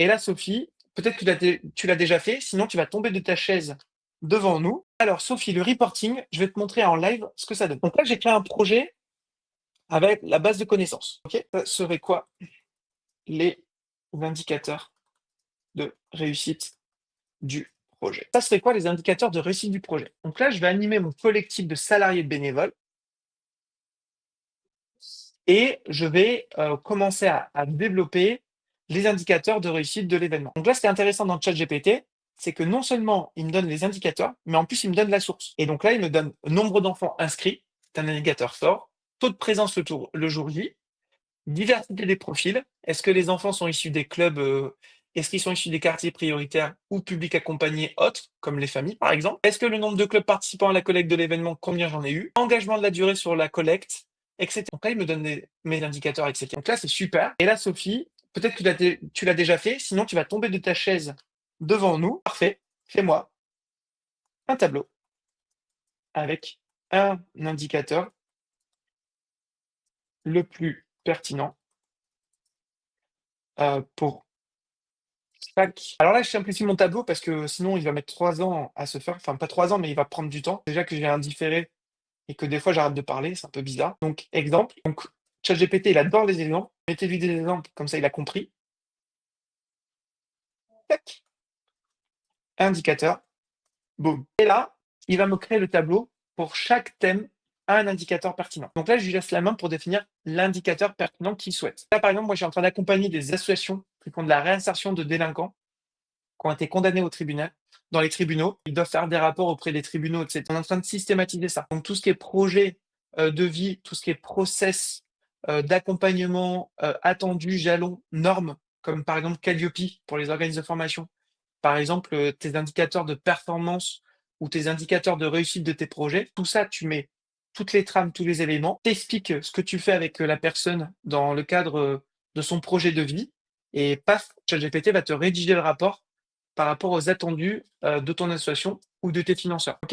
Et là, Sophie, peut-être que tu l'as déjà fait, sinon tu vas tomber de ta chaise devant nous. Alors, Sophie, le reporting, je vais te montrer en live ce que ça donne. Donc là, j'ai créé un projet avec la base de connaissances. Ok, ça serait quoi les indicateurs de réussite du projet? Ça serait quoi les indicateurs de réussite du projet? Donc là, je vais animer mon collectif de salariés bénévoles et je vais commencer à développer les indicateurs de réussite de l'événement. Donc là, ce qui est intéressant dans le chat GPT, c'est que non seulement il me donne les indicateurs, mais en plus il me donne la source. Et donc là, il me donne nombre d'enfants inscrits, c'est un indicateur fort, taux de présence le jour J, diversité des profils. Est-ce que les enfants sont issus des clubs, est-ce qu'ils sont issus des quartiers prioritaires ou publics accompagnés autres, comme les familles par exemple? Est-ce que le nombre de clubs participants à la collecte de l'événement, combien j'en ai eu? Engagement de la durée sur la collecte, etc. Donc là, il me donne mes indicateurs, etc. Donc là, c'est super. Et là, Sophie, peut-être que tu l'as déjà fait, sinon tu vas tomber de ta chaise devant nous. Parfait. Fais-moi un tableau avec un indicateur le plus pertinent pour tac. Alors là, je simplifie mon tableau parce que sinon, il va mettre 3 ans à se faire. Enfin, pas 3 ans, mais il va prendre du temps. Déjà que j'ai un différé et que des fois, j'arrête de parler, c'est un peu bizarre. Donc, exemple. Donc, ChatGPT, il adore les exemples. Mettez-lui des exemples, comme ça, il a compris. Tac. Indicateur. Boum. Et là, il va me créer le tableau pour chaque thème, un indicateur pertinent. Donc là, je lui laisse la main pour définir l'indicateur pertinent qu'il souhaite. Là, par exemple, moi, je suis en train d'accompagner des associations qui font de la réinsertion de délinquants qui ont été condamnés au tribunal, dans les tribunaux. Ils doivent faire des rapports auprès des tribunaux, etc. On est en train de systématiser ça. Donc tout ce qui est projet de vie, tout ce qui est process d'accompagnement attendu, jalons, normes, comme par exemple Calliope pour les organismes de formation. Par exemple, tes indicateurs de performance ou tes indicateurs de réussite de tes projets. Tout ça, tu mets toutes les trames, tous les éléments, t'expliques ce que tu fais avec la personne dans le cadre de son projet de vie, et paf, ChatGPT va te rédiger le rapport par rapport aux attendus de ton association ou de tes financeurs. Ok.